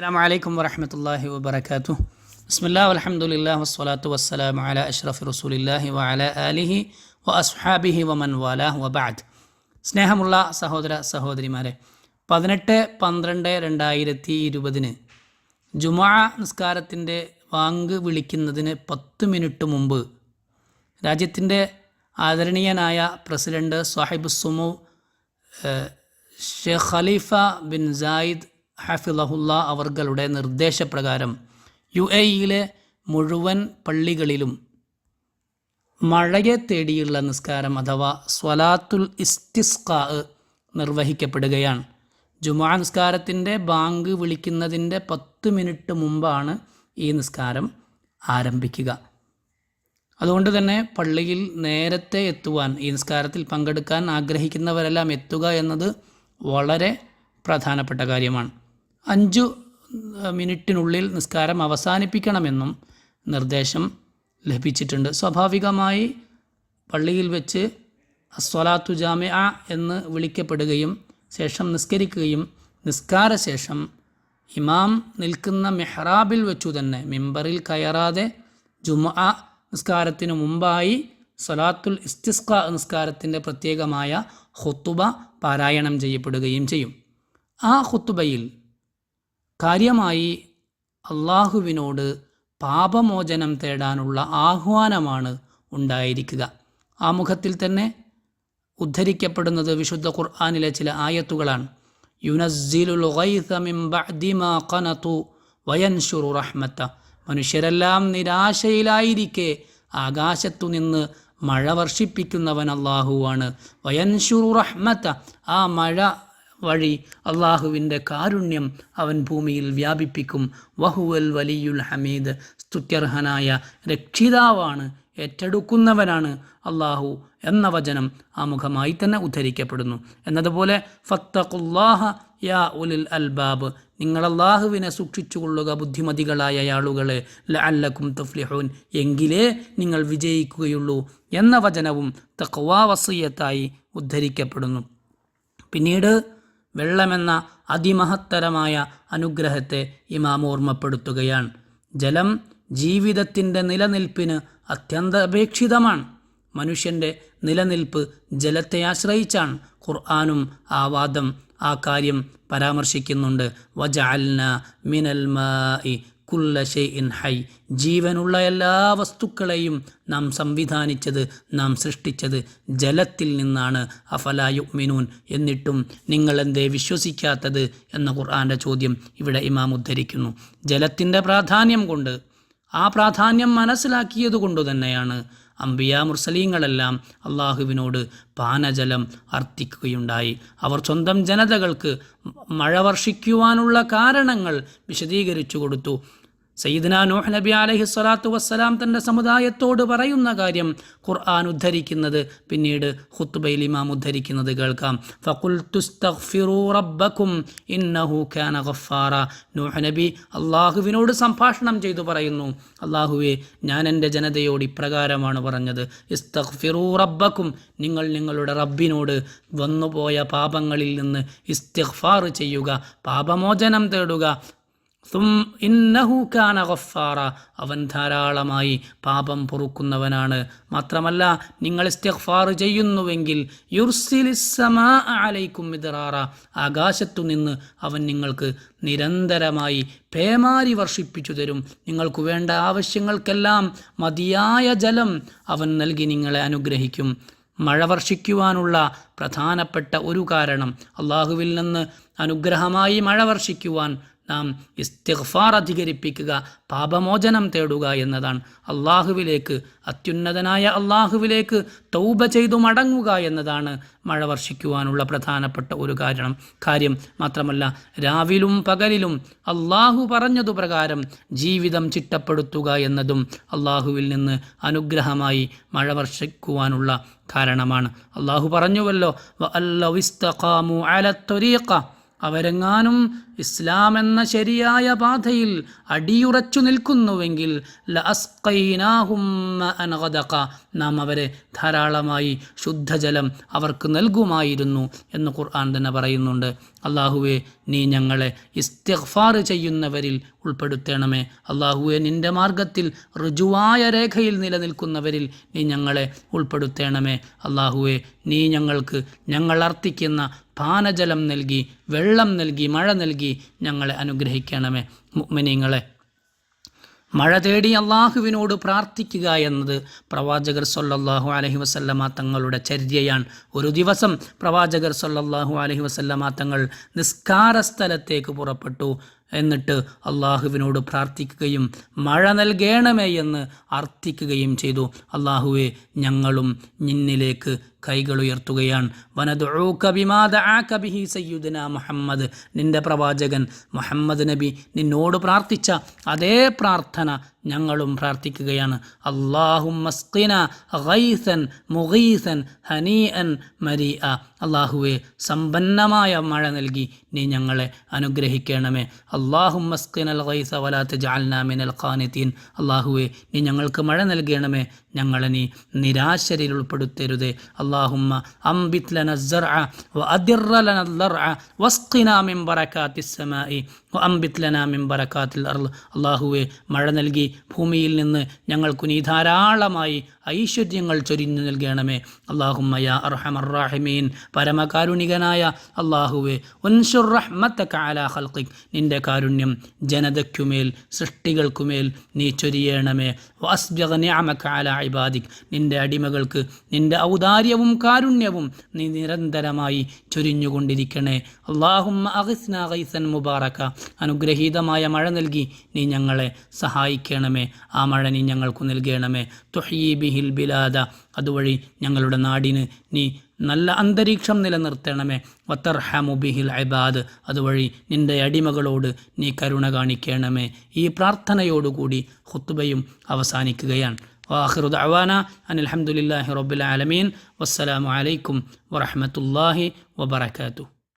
അസ്സലാമു അലൈക്കും വറഹ്മത്തുള്ളാഹി വബറകാതുഹു. ബിസ്മില്ലാഹി വൽഹംദുലില്ലാഹി വസ്സലാത്തു വസ്സലാമു അലാ അഷ്റഫി റസൂലില്ലാഹി വഅലാ ആലിഹി വഅസ്ഹാബിഹി വമൻ വാലാഹു വബഅദ്. സ്നേഹമുള്ള സഹോദര സഹോദരിമാരെ, 18-12-2020 ജുമുഅ നിസ്കാരത്തിൻ്റെ വാങ്ക് വിളിക്കുന്നതിന് 10 മിനിറ്റ് മുമ്പ് രാജ്യത്തിൻ്റെ ആദരണീയനായ പ്രസിഡന്റ് സാഹിബുസ്സുമു ഷെയ്ഖ് ഖലീഫ ബിൻ സായിദ് ഹഫിളഹുല്ലാ അവർകളുടെ നിർദ്ദേശപ്രകാരം UAE മുഴുവൻ പള്ളികളിലും മഴയെ തേടിയുള്ള നിസ്കാരം അഥവാ സ്വലാത്തുൽ ഇസ്തിസ്ഖാ നിർവഹിക്കപ്പെടുകയാണ്. ജുമുഅ നിസ്കാരത്തിൻ്റെ ബാങ്ക് വിളിക്കുന്നതിൻ്റെ 10 മിനിറ്റ് മുമ്പാണ് ഈ നിസ്കാരം ആരംഭിക്കുക. അതുകൊണ്ട് തന്നെ പള്ളിയിൽ നേരത്തെ എത്തുവാൻ, ഈ നിസ്കാരത്തിൽ പങ്കെടുക്കാൻ ആഗ്രഹിക്കുന്നവരെല്ലാം എത്തുക എന്നത് വളരെ പ്രധാനപ്പെട്ട കാര്യമാണ്. 5 മിനിറ്റിനുള്ളിൽ നിസ്കാരം അവസാനിപ്പിക്കണമെന്നും നിർദ്ദേശം ലഭിച്ചിട്ടുണ്ട്. സ്വാഭാവികമായി പള്ളിയിൽ വെച്ച് അസ്വലാത്തു ജാമിഅ എന്ന് വിളിക്കപ്പെടുകയും ശേഷം നിസ്കരിക്കുകയും നിസ്കാരശേഷം ഇമാം നിൽക്കുന്ന മെഹ്റാബിൽ വെച്ചു തന്നെ മിമ്പറിൽ കയറാതെ ജുമുഅ നിസ്കാരത്തിനു മുമ്പായി സ്വലാത്തുൽ ഇസ്തിസ്ഖാ നിസ്കാരത്തിൻ്റെ പ്രത്യേകമായ ഖുത്ബ പാരായണം ചെയ്യപ്പെടുകയും ചെയ്യും. ആ ഖുത്ബയിൽ കാര്യമായി അള്ളാഹുവിനോട് പാപമോചനം തേടാനുള്ള ആഹ്വാനമാണ് ഉണ്ടായിരിക്കുക. ആമുഖത്തിൽ തന്നെ ഉദ്ധരിക്കപ്പെടുന്നത് വിശുദ്ധ ഖുർആനിലെ ചില ആയത്തുകളാണ്. യുനസ്സിലുൽ ഗൈസ മിൻ ബഅദി മാ ഖനതു വയൻശുറു റഹ്മത. മനുഷ്യരെല്ലാം നിരാശയിലായിരിക്കെ ആകാശത്തു നിന്ന് മഴ വർഷിപ്പിക്കുന്നവൻ അള്ളാഹുവാണ്. വയൻശുറു റഹ്മത, ആ മഴ വഴി അള്ളാഹുവിൻ്റെ കാരുണ്യം അവൻ ഭൂമിയിൽ വ്യാപിപ്പിക്കും. വഹുവൽ വലിയുൽ ഹമീദ്, സ്തുത്യർഹനായ രക്ഷിതാവാണ്, ഏറ്റെടുക്കുന്നവനാണ് അള്ളാഹു എന്ന വചനം ആമുഖമായി തന്നെ ഉദ്ധരിക്കപ്പെടുന്നു. എന്നതുപോലെ ഫത്തഖുല്ലാഹ യാ ഉലിൽ അൽബാബ്, നിങ്ങൾ അള്ളാഹുവിനെ സൂക്ഷിച്ചുകൊള്ളുക ബുദ്ധിമതികളായ ആളുകളെ, ലഅല്ലക്കും തുഫ്ലിഹൂൻ, എങ്കിലേ നിങ്ങൾ വിജയിക്കുകയുള്ളൂ എന്ന വചനവും തഖ്വാ വസിയ്യത്തായി ഉദ്ധരിക്കപ്പെടുന്നു. പിന്നീട് വെള്ളമെന്ന അതിമഹത്തരമായ അനുഗ്രഹത്തെ ഇമാം ഓർമ്മപ്പെടുത്തുകയാണ്. ജലം ജീവിതത്തിൻ്റെ നിലനിൽപ്പിന് അത്യന്താപേക്ഷിതമാണ്. മനുഷ്യൻ്റെ നിലനിൽപ്പ് ജലത്തെ ആശ്രയിച്ചാണ്. ഖുർആനും ആ വാദം, ആ കാര്യം പരാമർശിക്കുന്നുണ്ട്. വജഅൽന മിനൽ മാഇ കുല്ല ഷൈഇൻ ഹൈ, ജീവനുള്ള എല്ലാ വസ്തുക്കളെയും നാം സംവിധാനിച്ചത്, നാം സൃഷ്ടിച്ചത് ജലത്തിൽ നിന്നാണ്. അഫലാ യുഅ്മിനൂൻ, എന്നിട്ടും നിങ്ങളെന്തേ വിശ്വസിക്കാത്തത് എന്ന ഖുർആൻ്റെ ചോദ്യം ഇവിടെ ഇമാം ഉദ്ധരിക്കുന്നു. ജലത്തിൻ്റെ പ്രാധാന്യം കൊണ്ട്, ആ പ്രാധാന്യം മനസ്സിലാക്കിയത് കൊണ്ട് തന്നെയാണ് അംബിയാ മുർസലീങ്ങളെല്ലാം അള്ളാഹുവിനോട് പാനജലം അർത്ഥിക്കുകയുണ്ടായി. അവർ സ്വന്തം ജനതകൾക്ക് മഴ വർഷിക്കുവാനുള്ള കാരണങ്ങൾ വിശദീകരിച്ചു കൊടുത്തു. സയ്യിദ്നാ നൂഹ് നബി അലൈഹി സ്വലാത്തു വസ്സലാം തൻ്റെ സമുദായത്തോട് പറയുന്ന കാര്യം ഖുർആൻ ഉദ്ധരിക്കുന്നത് പിന്നീട് ഖുത്ബയിൽ ഇമാം ഉദ്ധരിക്കുന്നത് കേൾക്കാം. ഫഖുൽതുസ്തഗ്ഫിറൂ റബ്ബക്കും ഇന്നഹു കാന ഗഫാറ. നൂഹ് നബി അള്ളാഹുവിനോട് സംഭാഷണം ചെയ്തു പറയുന്നു, അള്ളാഹുവേ, ഞാൻ എൻ്റെ ജനതയോട് ഇപ്രകാരമാണ് പറഞ്ഞത്, ഇസ്തഗ്ഫിറൂ റബ്ബക്കും, നിങ്ങൾ നിങ്ങളുടെ റബ്ബിനോട് വന്നുപോയ പാപങ്ങളിൽ നിന്ന് ഇസ്തിഗ്ഫാർ ചെയ്യുക, പാപമോചനം തേടുക. ഇന്നഹു കാന ഗഫാറ, അവൻ ധാരാളമായി പാപം പൊറുക്കുന്നവനാണ്. മാത്രമല്ല, നിങ്ങൾ ഇസ്തിഗ്ഫാർ ചെയ്യുന്നുവെങ്കിൽ യുർസിലിസ് സമാഅ അലൈക്കും മിദ്റാറ, ആകാശത്തു നിന്ന് അവൻ നിങ്ങൾക്ക് നിരന്തരമായി പേമാരി വർഷിപ്പിച്ചു തരും. നിങ്ങൾക്ക് വേണ്ട ആവശ്യങ്ങൾക്കെല്ലാം മതിയായ ജലം അവൻ നൽകി നിങ്ങളെ അനുഗ്രഹിക്കും. മഴ വർഷിക്കുവാനുള്ള പ്രധാനപ്പെട്ട ഒരു കാരണം, അള്ളാഹുവിൽ നിന്ന് അനുഗ്രഹമായി മഴ വർഷിക്കുവാൻ നാം ഇസ്തിഗ്ഫാർ അധികരിപ്പിക്കുക, പാപമോചനം തേടുക എന്നതാണ്. അള്ളാഹുവിലേക്ക്, അത്യുന്നതനായ അള്ളാഹുവിലേക്ക് തൗബ ചെയ്തു മടങ്ങുക എന്നതാണ് മഴ വർഷിക്കുവാനുള്ള പ്രധാനപ്പെട്ട ഒരു കാര്യം. മാത്രമല്ല, രാവിലും പകലിലും അള്ളാഹു പറഞ്ഞതു പ്രകാരം ജീവിതം ചിട്ടപ്പെടുത്തുക എന്നതും അള്ളാഹുവിൽ നിന്ന് അനുഗ്രഹമായി മഴ വർഷിക്കുവാനുള്ള കാരണമാണ്. അള്ളാഹു പറഞ്ഞുവല്ലോ, വഅല്ലൗ ഇസ്തഖാമു അല ത്വരീഖ, അവരെങ്ങാനും ഇസ്ലാം എന്ന ശരിയായ പാതയിൽ അടിയുറച്ചു നിൽക്കുന്നുവെങ്കിൽ ലഅസ്ഖൈനാഹും മഅൻ ഗദഖ, നാം അവരെ ധാരാളമായി ശുദ്ധജലം അവർക്ക് നൽകുമായിരുന്നു എന്ന് ഖുർആൻ തന്നെ പറയുന്നുണ്ട്. അല്ലാഹുവേ, നീ ഞങ്ങളെ ഇസ്തിഗ്ഫാർ ചെയ്യുന്നവരിൽ ഉൾപ്പെടുത്തണമേ. അല്ലാഹുവേ, നിൻ്റെ മാർഗത്തിൽ ഋജുവായ രേഖയിൽ നിലനിൽക്കുന്നവരിൽ നീ ഞങ്ങളെ ഉൾപ്പെടുത്തണമേ. അല്ലാഹുവേ, നീ ഞങ്ങൾക്ക് ഞങ്ങൾ അർത്ഥിക്കുന്ന പാനജലം നൽകി, വെള്ളം നൽകി, മഴ നൽകി ഞങ്ങളെ അനുഗ്രഹിക്കണമേ. മുഅ്മിനീങ്ങളെ, മഴ തേടി അള്ളാഹുവിനോട് പ്രാർത്ഥിക്കുക എന്നത് പ്രവാചകർ സല്ലല്ലാഹു അലൈഹി വസല്ലമ തങ്ങളുടെ ചര്യയാണ്. ഒരു ദിവസം പ്രവാചകർ സല്ലല്ലാഹു അലൈഹി വസല്ലമ തങ്ങൾ നിസ്കാര സ്ഥലത്തേക്ക് പുറപ്പെട്ടു. എന്നിട്ട് അള്ളാഹുവിനോട് പ്രാർത്ഥിക്കുകയും മഴ നൽകണമേ എന്ന് അർത്ഥിക്കുകയും ചെയ്തു. അള്ളാഹുവെ, ഞങ്ങളും നിന്നിലേക്ക് കൈകളുയർത്തുകയാണ്. വനദുഊക ബിമാ ദഅക ബിഹി സയ്യിദുനാ മുഹമ്മദ്, നിൻ്റെ പ്രവാചകൻ മുഹമ്മദ് നബി നിന്നോട് പ്രാർത്ഥിച്ച അതേ പ്രാർത്ഥന ഞങ്ങളും പ്രാർത്ഥിക്കുകയാണ്. അല്ലാഹുമ്മ സ്ഖിനാ ഗൈസൻ മുഗീസൻ ഹനീഅൻ മരീഅ, അല്ലാഹുവേ, സമ്പന്നമായ മഴ നൽകി നീ ഞങ്ങളെ അനുഗ്രഹിക്കണമേ. അല്ലാഹുമ്മ സ്ഖിനൽ ഗൈസ വലാ തജഅൽനാ മിനൽ ഖാനിതീൻ, അല്ലാഹുവേ, നീ ഞങ്ങൾക്ക് മഴ നൽകണമേ, ഞങ്ങളെ നീ നിരാശരിൽ ഉൾപ്പെടുത്തരുതേ. അല്ലാഹുമ്മ അംബിത് ലന الزرع وأدر لنا الضرع واسقنا من بركات السماء وأنبت لنا من بركات الأرض, അല്ലാഹുവേ, മഴ നൽകി ഭൂമിയിൽ നിന്ന് ഞങ്ങൾക്ക് നീ ധാരാളമായി ഐശ്വര്യങ്ങൾ ചൊരിഞ്ഞു നൽകണമേ. അല്ലാഹുമ്മ യാ അർഹമർ റാഹിമീൻ, പരമകാരുണികനായ അല്ലാഹുവേ, ഉൻശുർ റഹ്മതക അലാ ഖൽഖിക്, നിൻ്റെ കാരുണ്യം ജനതയ്ക്കുമേൽ സൃഷ്ടികൾക്കുമേൽ നീ ചൊരിയണമേ. വഅസ്ബിഗ് നിഅമക അലാ ഇബാദിക്, നിൻ്റെ അടിമകൾക്ക് നിൻ്റെ ഔദാര്യവും കാരുണ്യവും നീ നിരന്തരമായി ചൊരിഞ്ഞുകൊണ്ടിരിക്കണേ. അല്ലാഹുമ്മ അഗ്സ്നാ ഗൈസൻ മുബാറക, അനുഗ്രഹീതമായ മഴ നൽകി നീ ഞങ്ങളെ സഹായിക്കണമേ. ആ മഴ നീ ഞങ്ങൾക്ക് നൽകണമേ. തുഹ്യീ ബിഹിൽ ബിലാദ, അതുവഴി ഞങ്ങളുടെ നാടിന് നീ നല്ല അന്തരീക്ഷം നിലനിർത്തണമേ. വതർഹമു ബിഹിൽ ഇബാദ്, അതുവഴി നിൻ്റെ അടിമകളോട് നീ കരുണ കാണിക്കണമേ. ഈ പ്രാർത്ഥനയോടുകൂടി ഖുത്ബയും അവസാനിക്കുകയാണ്. വആഖിറു ദഅവാന അനിൽ ഹംദുലില്ലാഹി റബ്ബിൽ ആലമീൻ. വസ്സലാമു അലൈക്കും വറഹ്മത്തുള്ളാഹി വബറകാതുഹു.